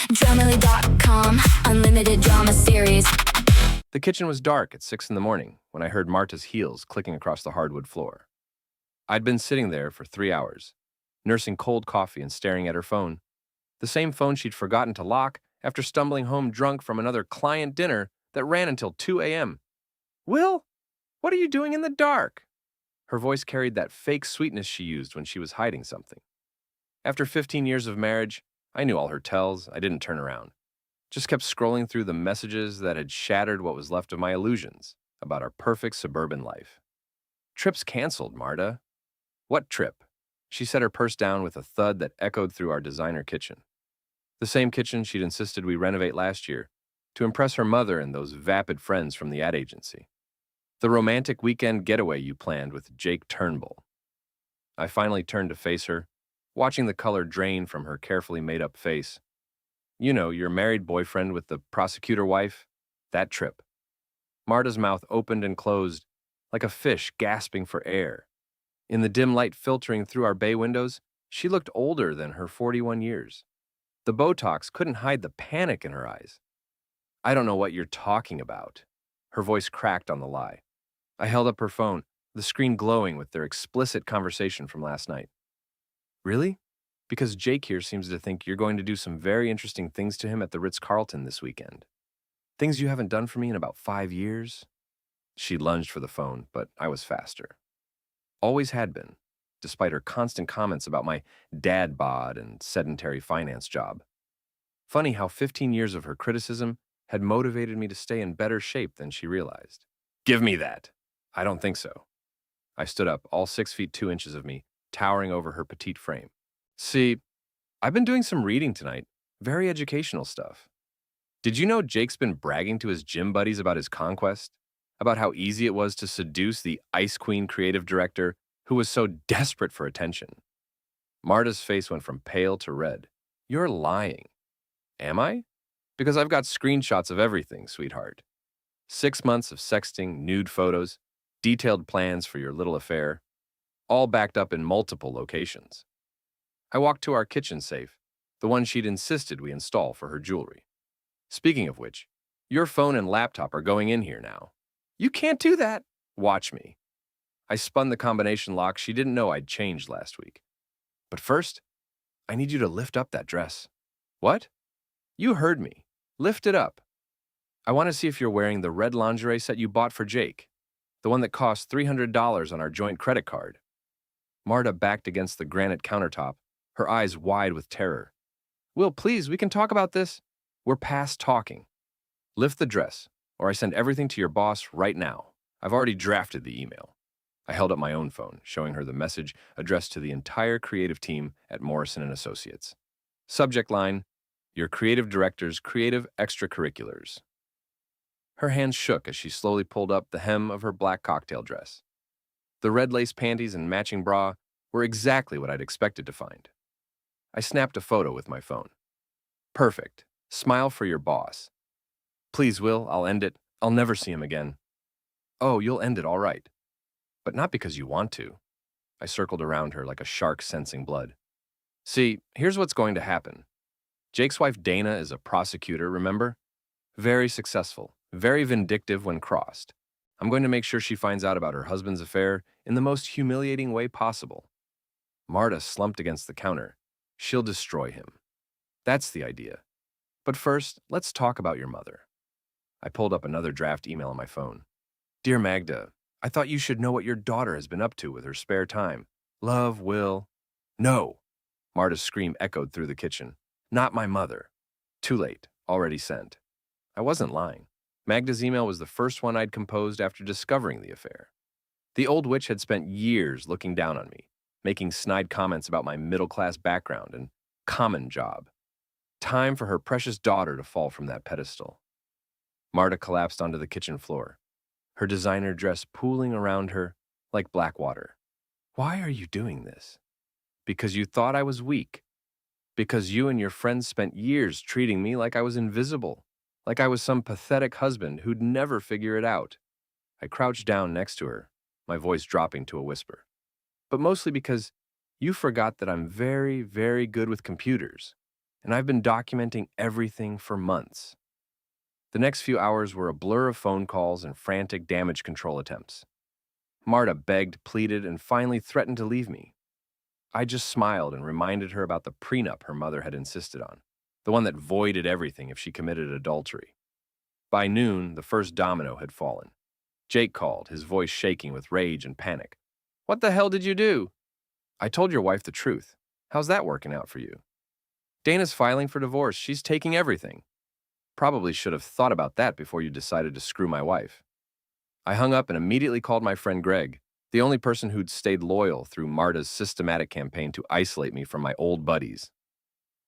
Dramily.com, unlimited drama series. The kitchen was dark at 6 in the morning when I heard Marta's heels clicking across the hardwood floor. I'd been sitting there for 3 hours, nursing cold coffee and staring at her phone. The same phone she'd forgotten to lock after stumbling home drunk from another client dinner that ran until 2 a.m. Will, what are you doing in the dark? Her voice carried that fake sweetness she used when she was hiding something. After 15 years of marriage, I knew all her tells. I didn't turn around. Just kept scrolling through the messages that had shattered what was left of my illusions about our perfect suburban life. Trips canceled, Marta. What trip? She set her purse down with a thud that echoed through our designer kitchen. The same kitchen she'd insisted we renovate last year to impress her mother and those vapid friends from the ad agency. The romantic weekend getaway you planned with Jake Turnbull. I finally turned to face her, watching the color drain from her carefully made-up face. You know, your married boyfriend with the prosecutor wife? That trip. Marta's mouth opened and closed, like a fish gasping for air. In the dim light filtering through our bay windows, she looked older than her 41 years. The Botox couldn't hide the panic in her eyes. I don't know what you're talking about. Her voice cracked on the lie. I held up her phone, the screen glowing with their explicit conversation from last night. Really? Because Jake here seems to think you're going to do some very interesting things to him at the Ritz-Carlton this weekend. Things you haven't done for me in about 5 years? She lunged for the phone, but I was faster. Always had been, despite her constant comments about my dad bod and sedentary finance job. Funny how 15 years of her criticism had motivated me to stay in better shape than she realized. Give me that. I don't think so. I stood up, all 6 feet 2 inches of me, towering over her petite frame. See, I've been doing some reading tonight. Very educational stuff. Did you know Jake's been bragging to his gym buddies about his conquest? About how easy it was to seduce the Ice Queen creative director who was so desperate for attention? Marta's face went from pale to red. You're lying. Am I? Because I've got screenshots of everything, sweetheart. 6 months of sexting, nude photos, detailed plans for your little affair, all backed up in multiple locations. I walked to our kitchen safe, the one she'd insisted we install for her jewelry. Speaking of which, your phone and laptop are going in here now. You can't do that. Watch me. I spun the combination lock she didn't know I'd changed last week. But first, I need you to lift up that dress. What? You heard me. Lift it up. I want to see if you're wearing the red lingerie set you bought for Jake, the one that cost $300 on our joint credit card. Marta backed against the granite countertop, her eyes wide with terror. Will, please, we can talk about this. We're past talking. Lift the dress, or I send everything to your boss right now. I've already drafted the email. I held up my own phone, showing her the message addressed to the entire creative team at Morrison & Associates. Subject line, your creative director's creative extracurriculars. Her hands shook as she slowly pulled up the hem of her black cocktail dress. The red lace panties and matching bra were exactly what I'd expected to find. I snapped a photo with my phone. Perfect. Smile for your boss. Please, Will, I'll end it. I'll never see him again. Oh, you'll end it all right. But not because you want to. I circled around her like a shark sensing blood. See, here's what's going to happen. Jake's wife Dana is a prosecutor, remember? Very successful, very vindictive when crossed. I'm going to make sure she finds out about her husband's affair in the most humiliating way possible. Marta slumped against the counter. She'll destroy him. That's the idea. But first, let's talk about your mother. I pulled up another draft email on my phone. Dear Magda, I thought you should know what your daughter has been up to with her spare time. Love, Will. No! Marta's scream echoed through the kitchen. Not my mother. Too late. Already sent. I wasn't lying. Magda's email was the first one I'd composed after discovering the affair. The old witch had spent years looking down on me, making snide comments about my middle-class background and common job. Time for her precious daughter to fall from that pedestal. Marta collapsed onto the kitchen floor, her designer dress pooling around her like black water. Why are you doing this? Because you thought I was weak. Because you and your friends spent years treating me like I was invisible, like I was some pathetic husband who'd never figure it out. I crouched down next to her, my voice dropping to a whisper. But mostly because you forgot that I'm very, very good with computers, and I've been documenting everything for months. The next few hours were a blur of phone calls and frantic damage control attempts. Marta begged, pleaded, and finally threatened to leave me. I just smiled and reminded her about the prenup her mother had insisted on, the one that voided everything if she committed adultery. By noon, the first domino had fallen. Jake called, his voice shaking with rage and panic. "What the hell did you do?" "I told your wife the truth. How's that working out for you?" "Dana's filing for divorce. She's taking everything." "Probably should have thought about that before you decided to screw my wife." I hung up and immediately called my friend Greg, the only person who'd stayed loyal through Marta's systematic campaign to isolate me from my old buddies.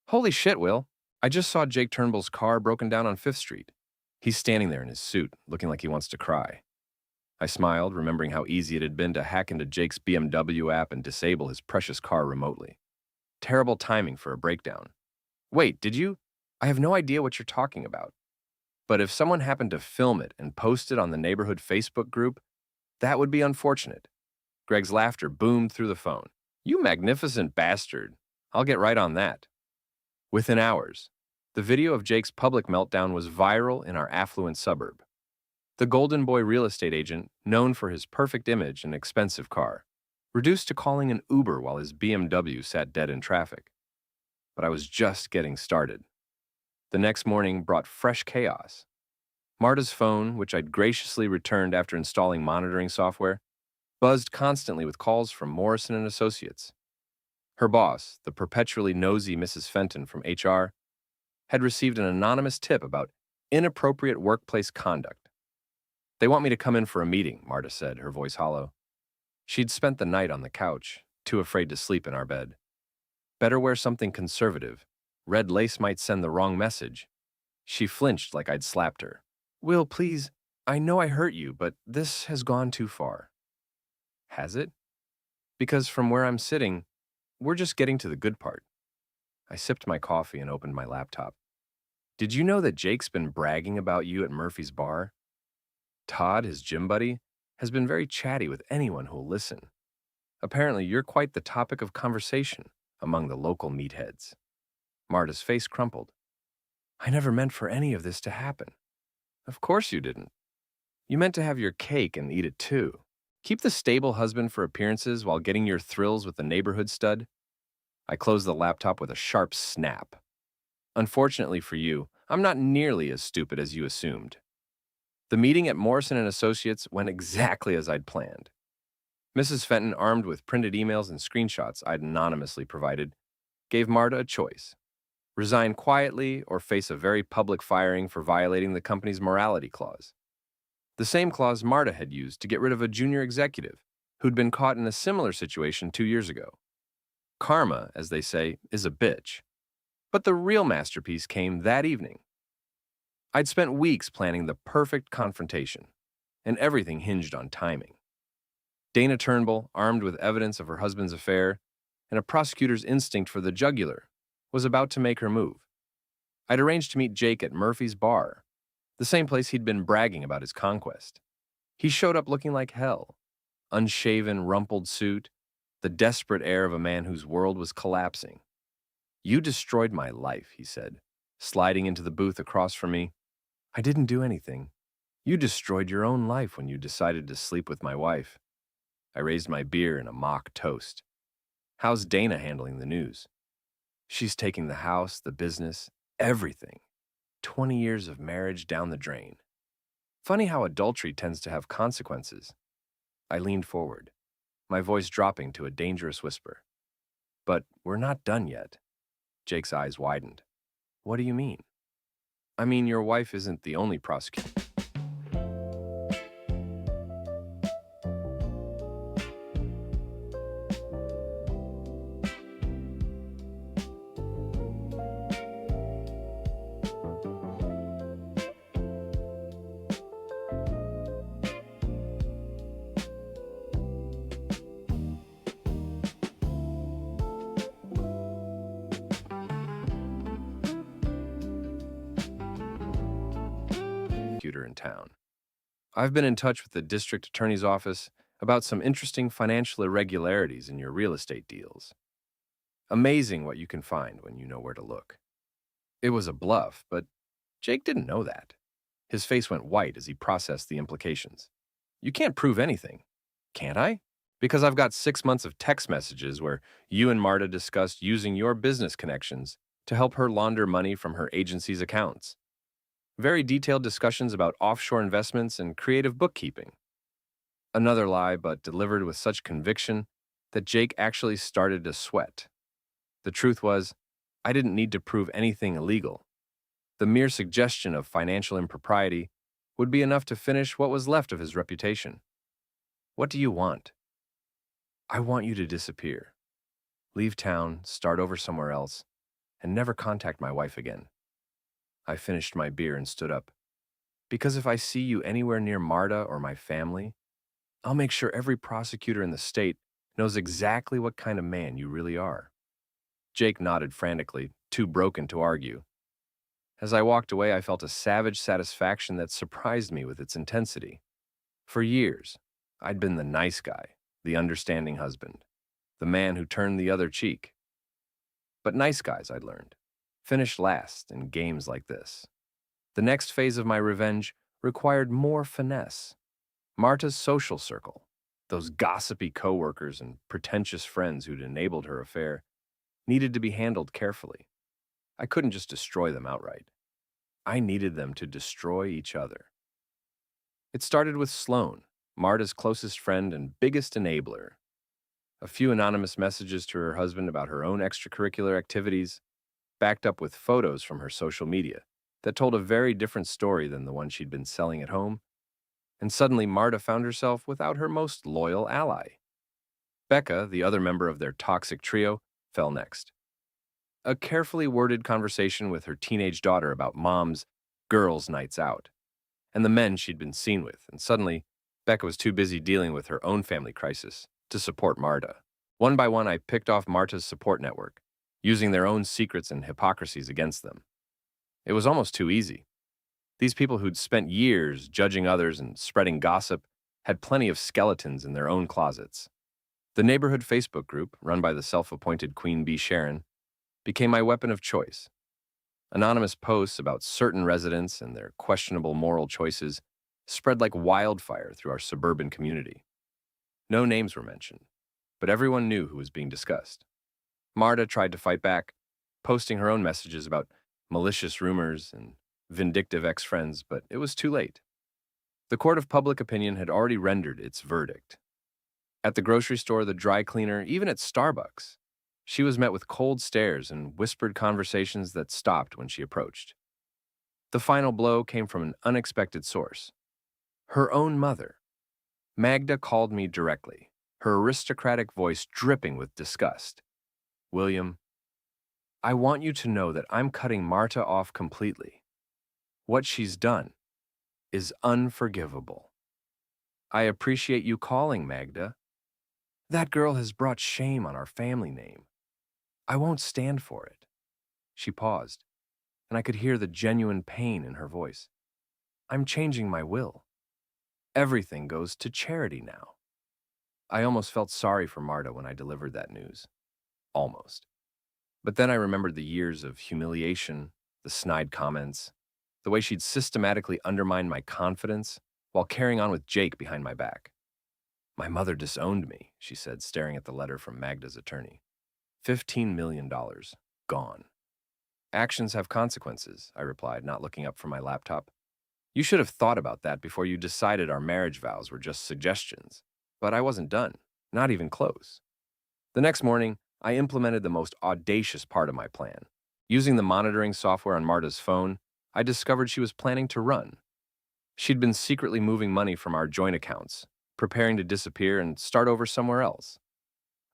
"Holy shit, Will. I just saw Jake Turnbull's car broken down on 5th Street. He's standing there in his suit, looking like he wants to cry." I smiled, remembering how easy it had been to hack into Jake's BMW app and disable his precious car remotely. Terrible timing for a breakdown. "Wait, did you? I have no idea what you're talking about. But if someone happened to film it and post it on the neighborhood Facebook group, that would be unfortunate." Greg's laughter boomed through the phone. "You magnificent bastard. I'll get right on that." Within hours, the video of Jake's public meltdown was viral in our affluent suburb. The Golden Boy real estate agent, known for his perfect image and expensive car, reduced to calling an Uber while his BMW sat dead in traffic. But I was just getting started. The next morning brought fresh chaos. Marta's phone, which I'd graciously returned after installing monitoring software, buzzed constantly with calls from Morrison and Associates. Her boss, the perpetually nosy Mrs. Fenton from HR, had received an anonymous tip about inappropriate workplace conduct. "They want me to come in for a meeting," Marta said, her voice hollow. She'd spent the night on the couch, too afraid to sleep in our bed. "Better wear something conservative. Red lace might send the wrong message." She flinched like I'd slapped her. "Will, please, I know I hurt you, but this has gone too far." "Has it?" "Because from where I'm sitting, we're just getting to the good part." I sipped my coffee and opened my laptop. "Did you know that Jake's been bragging about you at Murphy's bar? Todd, his gym buddy, has been very chatty with anyone who'll listen. Apparently, you're quite the topic of conversation among the local meatheads." Marta's face crumpled. "I never meant for any of this to happen." "Of course you didn't. You meant to have your cake and eat it too. Keep the stable husband for appearances while getting your thrills with the neighborhood stud." I closed the laptop with a sharp snap. "Unfortunately for you, I'm not nearly as stupid as you assumed." The meeting at Morrison and Associates went exactly as I'd planned. Mrs. Fenton, armed with printed emails and screenshots I'd anonymously provided, gave Marta a choice: resign quietly or face a very public firing for violating the company's morality clause. The same clause Marta had used to get rid of a junior executive who'd been caught in a similar situation 2 years ago. Karma, as they say, is a bitch. But the real masterpiece came that evening. I'd spent weeks planning the perfect confrontation, and everything hinged on timing. Dana Turnbull, armed with evidence of her husband's affair and a prosecutor's instinct for the jugular, was about to make her move. I'd arranged to meet Jake at Murphy's bar, the same place he'd been bragging about his conquest. He showed up looking like hell: unshaven, rumpled suit, the desperate air of a man whose world was collapsing. "You destroyed my life," he said, sliding into the booth across from me. "I didn't do anything. You destroyed your own life when you decided to sleep with my wife." I raised my beer in a mock toast. "How's Dana handling the news?" "She's taking the house, the business, everything. 20 years of marriage down the drain. Funny how adultery tends to have consequences." I leaned forward, my voice dropping to a dangerous whisper. "But we're not done yet." Jake's eyes widened. "What do you mean?" "I mean, your wife isn't the only prosecutor." In town. "I've been in touch with the district attorney's office about some interesting financial irregularities in your real estate deals. Amazing what you can find when you know where to look." It was a bluff, but Jake didn't know that. His face went white as he processed the implications. You can't prove anything. Can't I? Because I've got 6 months of text messages where you and Marta discussed using your business connections to help her launder money from her agency's accounts. Very detailed discussions about offshore investments and creative bookkeeping. Another lie, but delivered with such conviction that Jake actually started to sweat. The truth was, I didn't need to prove anything illegal. The mere suggestion of financial impropriety would be enough to finish what was left of his reputation. What do you want? I want you to disappear. Leave town, start over somewhere else, and never contact my wife again. I finished my beer and stood up. Because if I see you anywhere near Marta or my family, I'll make sure every prosecutor in the state knows exactly what kind of man you really are. Jake nodded frantically, too broken to argue. As I walked away, I felt a savage satisfaction that surprised me with its intensity. For years, I'd been the nice guy, the understanding husband, the man who turned the other cheek. But nice guys, I'd learned, finished last in games like this. The next phase of my revenge required more finesse. Marta's social circle, those gossipy coworkers and pretentious friends who'd enabled her affair, needed to be handled carefully. I couldn't just destroy them outright. I needed them to destroy each other. It started with Sloane, Marta's closest friend and biggest enabler. A few anonymous messages to her husband about her own extracurricular activities, backed up with photos from her social media that told a very different story than the one she'd been selling at home. And suddenly Marta found herself without her most loyal ally. Becca, the other member of their toxic trio, fell next. A carefully worded conversation with her teenage daughter about mom's girls' nights out, and the men she'd been seen with, and suddenly, Becca was too busy dealing with her own family crisis to support Marta. One by one, I picked off Marta's support network, using their own secrets and hypocrisies against them. It was almost too easy. These people who'd spent years judging others and spreading gossip had plenty of skeletons in their own closets. The neighborhood Facebook group, run by the self-appointed Queen Bee Sharon, became my weapon of choice. Anonymous posts about certain residents and their questionable moral choices spread like wildfire through our suburban community. No names were mentioned, but everyone knew who was being discussed. Marta tried to fight back, posting her own messages about malicious rumors and vindictive ex-friends, but it was too late. The court of public opinion had already rendered its verdict. At the grocery store, the dry cleaner, even at Starbucks, she was met with cold stares and whispered conversations that stopped when she approached. The final blow came from an unexpected source. Her own mother. Magda called me directly, her aristocratic voice dripping with disgust. William, I want you to know that I'm cutting Marta off completely. What she's done is unforgivable. I appreciate you calling, Magda. That girl has brought shame on our family name. I won't stand for it. She paused, and I could hear the genuine pain in her voice. I'm changing my will. Everything goes to charity now. I almost felt sorry for Marta when I delivered that news. Almost. But then I remembered the years of humiliation, the snide comments, the way she'd systematically undermined my confidence while carrying on with Jake behind my back. My mother disowned me, she said, staring at the letter from Magda's attorney. $15 million. Gone. Actions have consequences, I replied, not looking up from my laptop. You should have thought about that before you decided our marriage vows were just suggestions. But I wasn't done, not even close. The next morning, I implemented the most audacious part of my plan. Using the monitoring software on Marta's phone, I discovered she was planning to run. She'd been secretly moving money from our joint accounts, preparing to disappear and start over somewhere else.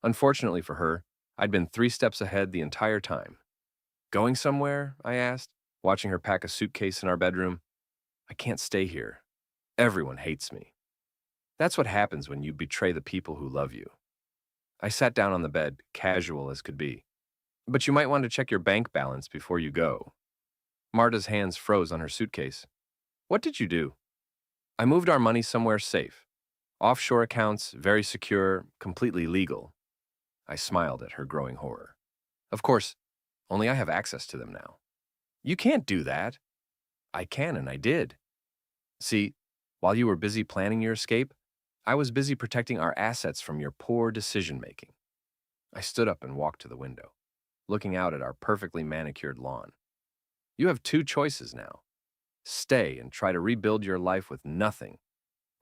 Unfortunately for her, I'd been 3 steps ahead the entire time. Going somewhere? I asked, watching her pack a suitcase in our bedroom. I can't stay here. Everyone hates me. That's what happens when you betray the people who love you. I sat down on the bed, casual as could be. But you might want to check your bank balance before you go. Marta's hands froze on her suitcase. What did you do? I moved our money somewhere safe. Offshore accounts, very secure, completely legal. I smiled at her growing horror. Of course, only I have access to them now. You can't do that. I can, and I did. See, while you were busy planning your escape, I was busy protecting our assets from your poor decision-making. I stood up and walked to the window, looking out at our perfectly manicured lawn. You have two choices now. Stay and try to rebuild your life with nothing,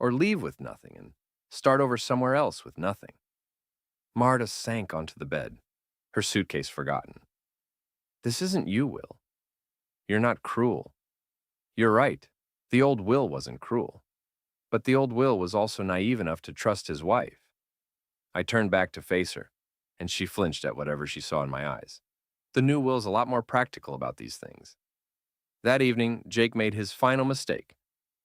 or leave with nothing and start over somewhere else with nothing. Marta sank onto the bed, her suitcase forgotten. This isn't you, Will. You're not cruel. You're right. The old Will wasn't cruel. But the old Will was also naive enough to trust his wife. I turned back to face her, and she flinched at whatever she saw in my eyes. The new Will's a lot more practical about these things. That evening, Jake made his final mistake.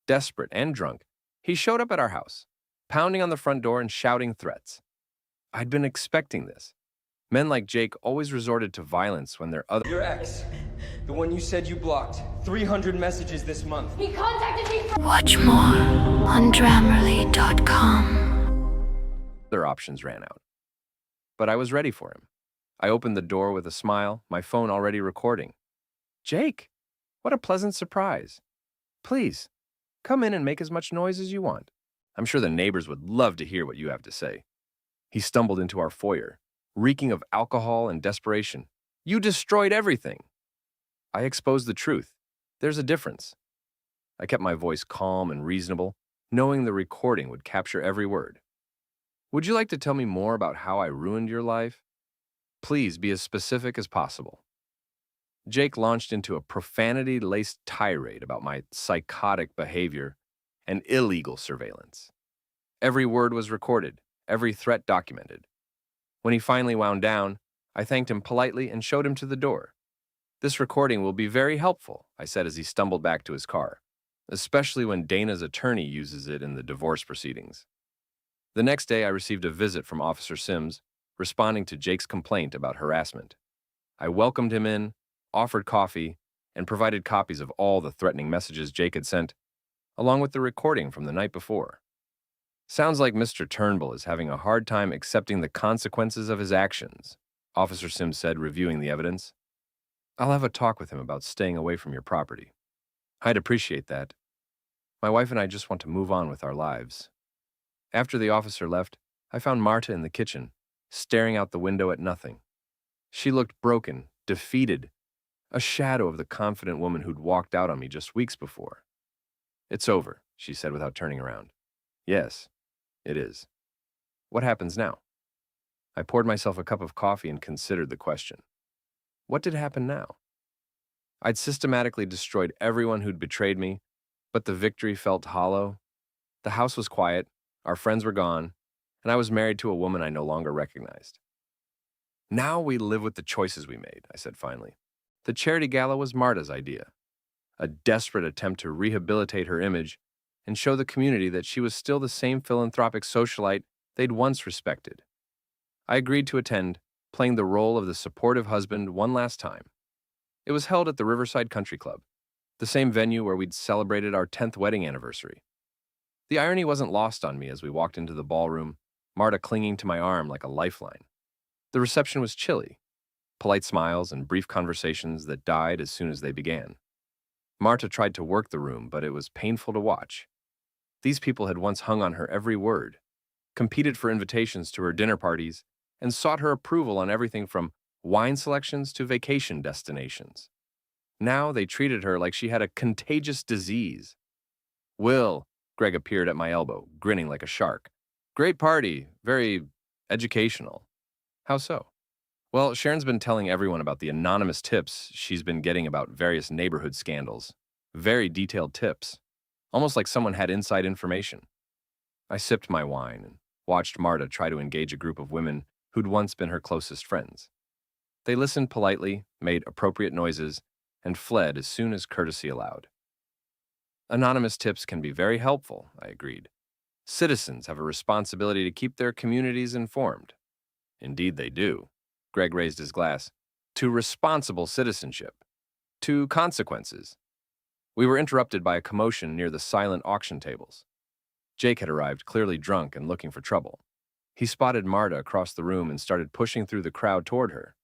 Desperate and drunk, he showed up at our house, pounding on the front door and shouting threats. I'd been expecting this. Men like Jake always resorted to violence when their other... Your ex, the one you said you blocked, 300 messages this month. He contacted me for— Watch more on Grammarly.com. Other options ran out. But I was ready for him. I opened the door with a smile, my phone already recording. Jake, what a pleasant surprise. Please, come in and make as much noise as you want. I'm sure the neighbors would love to hear what you have to say. He stumbled into our foyer, reeking of alcohol and desperation. You destroyed everything. I exposed the truth. There's a difference. I kept my voice calm and reasonable, knowing the recording would capture every word. Would you like to tell me more about how I ruined your life? Please be as specific as possible. Jake launched into a profanity-laced tirade about my psychotic behavior and illegal surveillance. Every word was recorded, every threat documented. When he finally wound down, I thanked him politely and showed him to the door. This recording will be very helpful, I said as he stumbled back to his car, especially when Dana's attorney uses it in the divorce proceedings. The next day, I received a visit from Officer Sims, responding to Jake's complaint about harassment. I welcomed him in, offered coffee, and provided copies of all the threatening messages Jake had sent, along with the recording from the night before. Sounds like Mr. Turnbull is having a hard time accepting the consequences of his actions, Officer Sims said, reviewing the evidence. I'll have a talk with him about staying away from your property. I'd appreciate that. My wife and I just want to move on with our lives. After the officer left, I found Marta in the kitchen, staring out the window at nothing. She looked broken, defeated, a shadow of the confident woman who'd walked out on me just weeks before. It's over, she said without turning around. Yes, it is. What happens now? I poured myself a cup of coffee and considered the question. What did happen now? I'd systematically destroyed everyone who'd betrayed me, but the victory felt hollow. The house was quiet, our friends were gone, and I was married to a woman I no longer recognized. Now we live with the choices we made, I said finally. The charity gala was Marta's idea, a desperate attempt to rehabilitate her image and show the community that she was still the same philanthropic socialite they'd once respected. I agreed to attend, playing the role of the supportive husband one last time. It was held at the Riverside Country Club, the same venue where we'd celebrated our 10th wedding anniversary. The irony wasn't lost on me as we walked into the ballroom, Marta clinging to my arm like a lifeline. The reception was chilly, polite smiles and brief conversations that died as soon as they began. Marta tried to work the room, but it was painful to watch. These people had once hung on her every word, competed for invitations to her dinner parties, and sought her approval on everything from wine selections to vacation destinations. Now they treated her like she had a contagious disease. Will, Greg appeared at my elbow, grinning like a shark. Great party, very educational. How so? Well, Sharon's been telling everyone about the anonymous tips she's been getting about various neighborhood scandals. Very detailed tips, almost like someone had inside information. I sipped my wine and watched Marta try to engage a group of women who'd once been her closest friends. They listened politely, made appropriate noises, and fled as soon as courtesy allowed. Anonymous tips can be very helpful, I agreed. Citizens have a responsibility to keep their communities informed. Indeed they do. Greg raised his glass. To responsible citizenship. To consequences. We were interrupted by a commotion near the silent auction tables. Jake had arrived, clearly drunk and looking for trouble. He spotted Marta across the room and started pushing through the crowd toward her.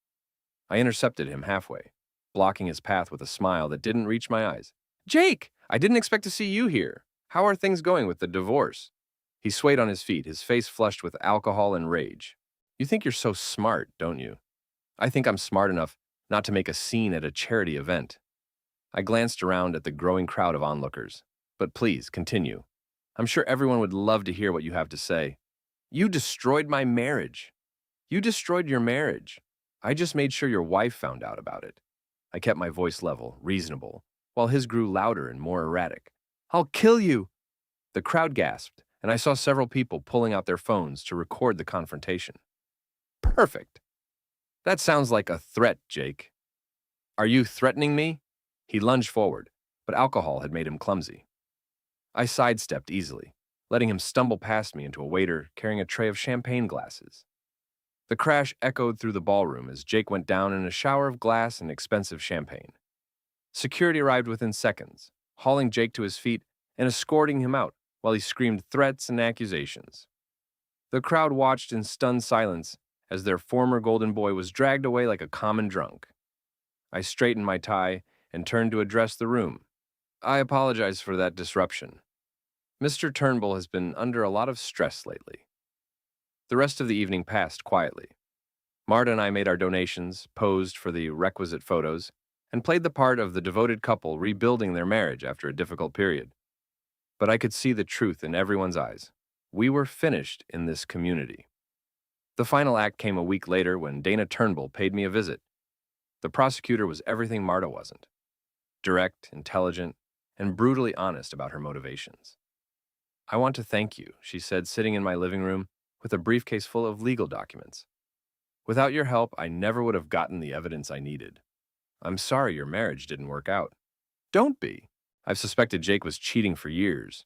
I intercepted him halfway. blocking his path with a smile that didn't reach my eyes. Jake, I didn't expect to see you here. How are things going with the divorce? He swayed on his feet, his face flushed with alcohol and rage. You think you're so smart, don't you? I think I'm smart enough not to make a scene at a charity event. I glanced around at the growing crowd of onlookers. But please, continue. I'm sure everyone would love to hear what you have to say. You destroyed my marriage. You destroyed your marriage. I just made sure your wife found out about it. I kept my voice level, reasonable, while his grew louder and more erratic. I'll kill you! The crowd gasped, and I saw several people pulling out their phones to record the confrontation. Perfect. That sounds like a threat, Jake. Are you threatening me? He lunged forward, but alcohol had made him clumsy. I sidestepped easily, letting him stumble past me into a waiter carrying a tray of champagne glasses. The crash echoed through the ballroom as Jake went down in a shower of glass and expensive champagne. Security arrived within seconds, hauling Jake to his feet and escorting him out while he screamed threats and accusations. The crowd watched in stunned silence as their former golden boy was dragged away like a common drunk. I straightened my tie and turned to address the room. I apologize for that disruption. Mr. Turnbull has been under a lot of stress lately. The rest of the evening passed quietly. Marta and I made our donations, posed for the requisite photos, and played the part of the devoted couple rebuilding their marriage after a difficult period. But I could see the truth in everyone's eyes. We were finished in this community. The final act came a week later when Dana Turnbull paid me a visit. The prosecutor was everything Marta wasn't. Direct, intelligent, and brutally honest about her motivations. I want to thank you, she said, sitting in my living room with a briefcase full of legal documents. Without your help, I never would have gotten the evidence I needed. I'm sorry your marriage didn't work out. Don't be. I've suspected Jake was cheating for years,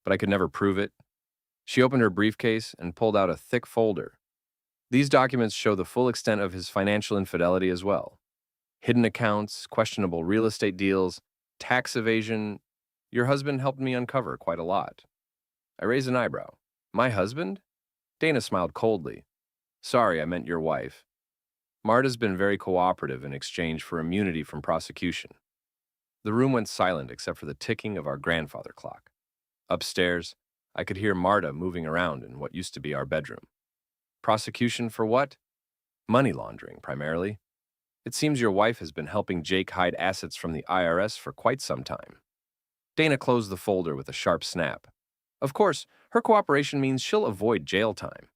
but I could never prove it. She opened her briefcase and pulled out a thick folder. These documents show the full extent of his financial infidelity as well. Hidden accounts, questionable real estate deals, tax evasion. Your husband helped me uncover quite a lot. I raised an eyebrow. My husband? Dana smiled coldly. Sorry, I meant your wife. Marta's been very cooperative in exchange for immunity from prosecution. The room went silent except for the ticking of our grandfather clock. Upstairs, I could hear Marta moving around in what used to be our bedroom. Prosecution for what? Money laundering, primarily. It seems your wife has been helping Jake hide assets from the IRS for quite some time. Dana closed the folder with a sharp snap. Of course, her cooperation means she'll avoid jail time.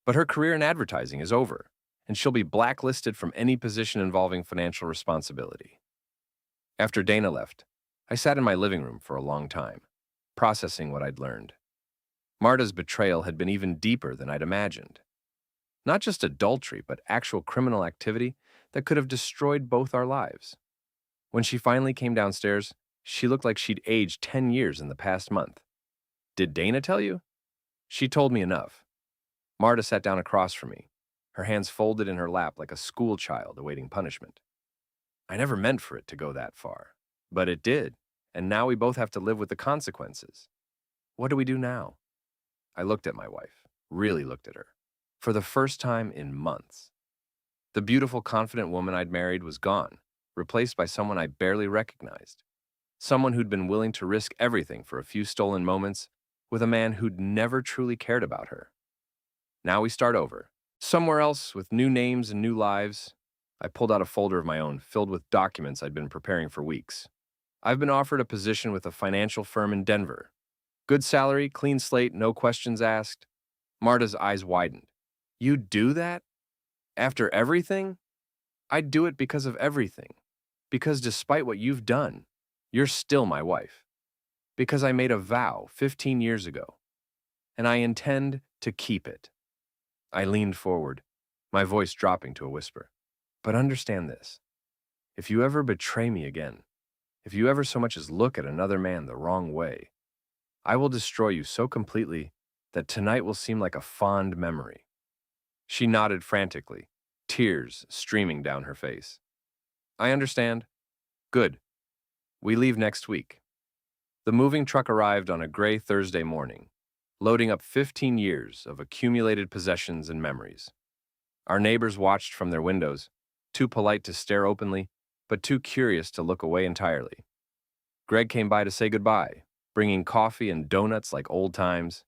But her career in advertising is over, and she'll be blacklisted from any position involving financial responsibility. After Dana left, I sat in my living room for a long time, processing what I'd learned. Marta's betrayal had been even deeper than I'd imagined. Not just adultery, but actual criminal activity that could have destroyed both our lives. When she finally came downstairs, she looked like she'd aged 10 years in the past month. Did Dana tell you? She told me enough. Marta sat down across from me, her hands folded in her lap like a schoolchild awaiting punishment. I never meant for it to go that far, but it did, and now we both have to live with the consequences. What do we do now? I looked at my wife, really looked at her, for the first time in months. The beautiful, confident woman I'd married was gone, replaced by someone I barely recognized. Someone who'd been willing to risk everything for a few stolen moments with a man who'd never truly cared about her. Now we start over, somewhere else with new names and new lives. I pulled out a folder of my own, filled with documents I'd been preparing for weeks. I've been offered a position with a financial firm in Denver. Good salary, clean slate, no questions asked. Marta's eyes widened. You'd do that? After everything? I'd do it because of everything. Because despite what you've done, you're still my wife. Because I made a vow 15 years ago, and I intend to keep it. I leaned forward, my voice dropping to a whisper. But understand this. If you ever betray me again, if you ever so much as look at another man the wrong way, I will destroy you so completely that tonight will seem like a fond memory. She nodded frantically, tears streaming down her face. I understand. Good. We leave next week. The moving truck arrived on a gray Thursday morning, loading up 15 years of accumulated possessions and memories. Our neighbors watched from their windows, too polite to stare openly, but too curious to look away entirely. Greg came by to say goodbye, bringing coffee and donuts like old times.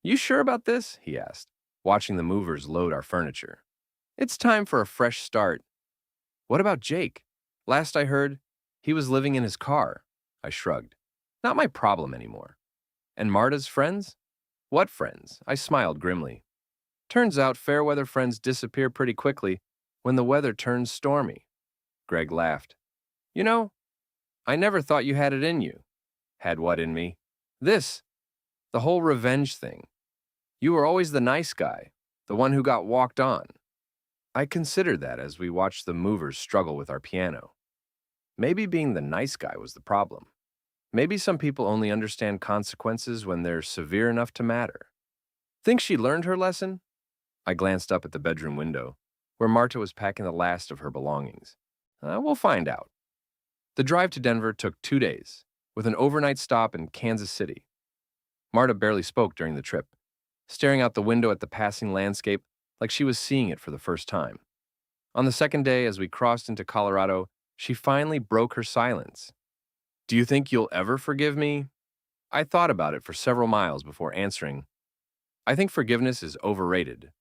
"You sure about this?" he asked, watching the movers load our furniture. "It's time for a fresh start." "What about Jake? Last I heard, he was living in his car." I shrugged. "Not my problem anymore." "And Marta's friends?" "What friends?" I smiled grimly. "Turns out fair weather friends disappear pretty quickly when the weather turns stormy." Greg laughed. "You know, I never thought you had it in you." "Had what in me?" "This. The whole revenge thing. You were always the nice guy, the one who got walked on." I considered that as we watched the movers struggle with our piano. Maybe being the nice guy was the problem. Maybe some people only understand consequences when they're severe enough to matter. Think she learned her lesson? I glanced up at the bedroom window, where Marta was packing the last of her belongings. We'll find out. The drive to Denver took 2 days, with an overnight stop in Kansas City. Marta barely spoke during the trip, staring out the window at the passing landscape like she was seeing it for the first time. On the second day, as we crossed into Colorado, she finally broke her silence. "Do you think you'll ever forgive me?" I thought about it for several miles before answering. "I think forgiveness is overrated.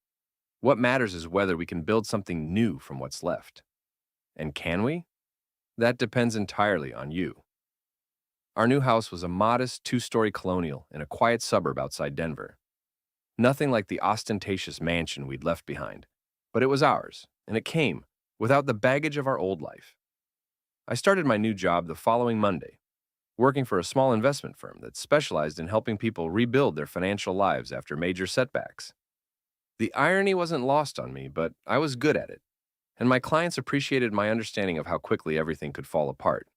What matters is whether we can build something new from what's left. And can we? That depends entirely on you." Our new house was a modest 2-story colonial in a quiet suburb outside Denver. Nothing like the ostentatious mansion we'd left behind, but it was ours, and it came without the baggage of our old life. I started my new job the following Monday, working for a small investment firm that specialized in helping people rebuild their financial lives after major setbacks. The irony wasn't lost on me, but I was good at it, and my clients appreciated my understanding of how quickly everything could fall apart.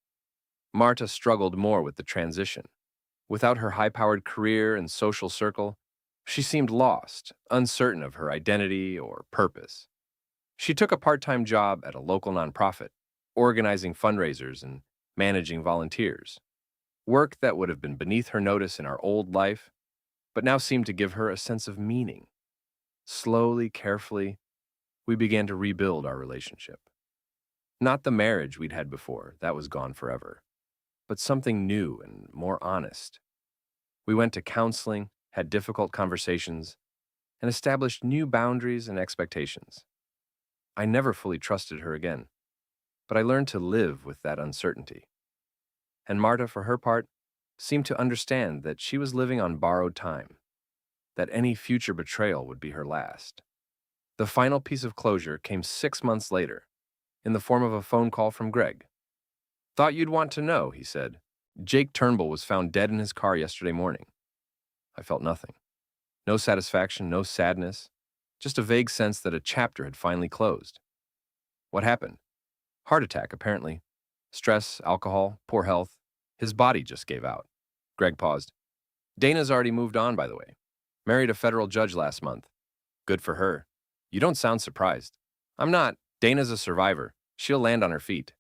Marta struggled more with the transition. Without her high-powered career and social circle, she seemed lost, uncertain of her identity or purpose. She took a part-time job at a local nonprofit, organizing fundraisers and managing volunteers. Work that would have been beneath her notice in our old life, but now seemed to give her a sense of meaning. Slowly, carefully, we began to rebuild our relationship. Not the marriage we'd had before, that was gone forever, but something new and more honest. We went to counseling, had difficult conversations, and established new boundaries and expectations. I never fully trusted her again, but I learned to live with that uncertainty. And Marta, for her part, seemed to understand that she was living on borrowed time, that any future betrayal would be her last. The final piece of closure came 6 months later, in the form of a phone call from Greg. "Thought you'd want to know," he said. "Jake Turnbull was found dead in his car yesterday morning." I felt nothing. No satisfaction, no sadness, just a vague sense that a chapter had finally closed. "What happened?" "Heart attack, apparently. Stress, alcohol, poor health. His body just gave out." Greg paused. "Dana's already moved on, by the way. Married a federal judge last month. Good for her. You don't sound surprised." "I'm not. Dana's a survivor. She'll land on her feet."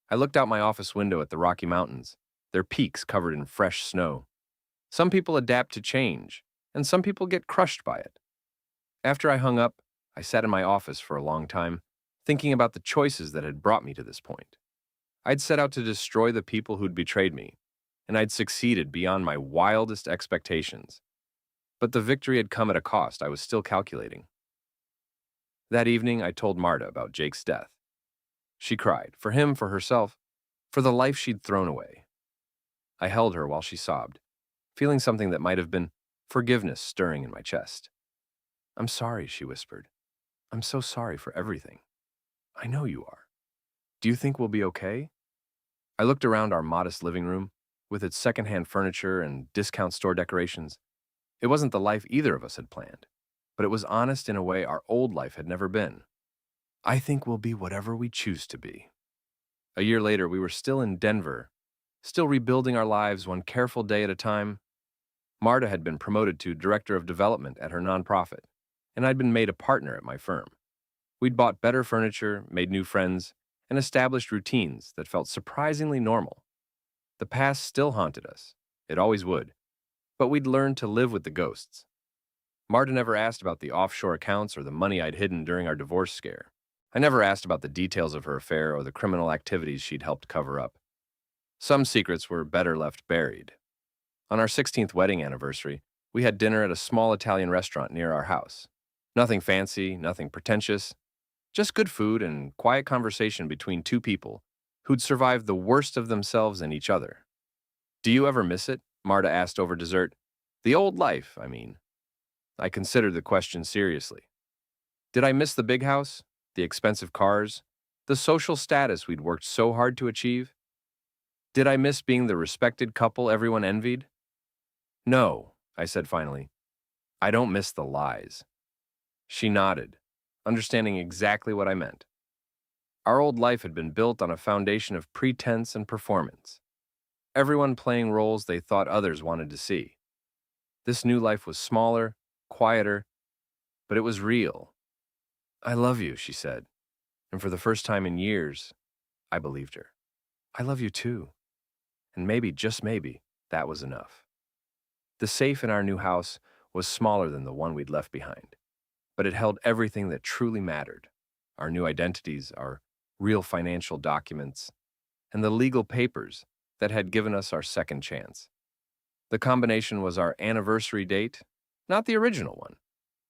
I looked out my office window at the Rocky Mountains, their peaks covered in fresh snow. Some people adapt to change, and some people get crushed by it. After I hung up, I sat in my office for a long time, thinking about the choices that had brought me to this point. I'd set out to destroy the people who'd betrayed me, and I'd succeeded beyond my wildest expectations. But the victory had come at a cost I was still calculating. That evening, I told Marta about Jake's death. She cried, for him, for herself, for the life she'd thrown away. I held her while she sobbed, feeling something that might have been forgiveness stirring in my chest. "I'm sorry," she whispered. "I'm so sorry for everything." "I know you are. Do you think we'll be okay?" I looked around our modest living room, with its secondhand furniture and discount store decorations. It wasn't the life either of us had planned, but it was honest in a way our old life had never been. "I think we'll be whatever we choose to be." A year later, we were still in Denver, still rebuilding our lives one careful day at a time. Marta had been promoted to director of development at her nonprofit, and I'd been made a partner at my firm. We'd bought better furniture, made new friends, and established routines that felt surprisingly normal. The past still haunted us. It always would. But we'd learned to live with the ghosts. Marta never asked about the offshore accounts or the money I'd hidden during our divorce scare. I never asked about the details of her affair or the criminal activities she'd helped cover up. Some secrets were better left buried. On our 16th wedding anniversary, we had dinner at a small Italian restaurant near our house. Nothing fancy, nothing pretentious, just good food and quiet conversation between two people who'd survived the worst of themselves and each other. Do you ever miss it? Marta asked over dessert. The old life, I mean. I considered the question seriously. Did I miss the big house, the expensive cars, the social status we'd worked so hard to achieve? Did I miss being the respected couple everyone envied? No, I said finally. I don't miss the lies. She nodded, understanding exactly what I meant. Our old life had been built on a foundation of pretense and performance, everyone playing roles they thought others wanted to see. This new life was smaller, quieter, but it was real. I love you, she said, and for the first time in years, I believed her. I love you too. And maybe, just maybe, that was enough. The safe in our new house was smaller than the one we'd left behind, but it held everything that truly mattered: our new identities, our real financial documents, and the legal papers that had given us our second chance. The combination was our anniversary date, not the original one,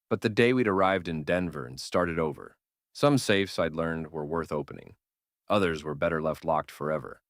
but the day we'd arrived in Denver and started over. Some safes, I'd learned, were worth opening. Others were better left locked forever.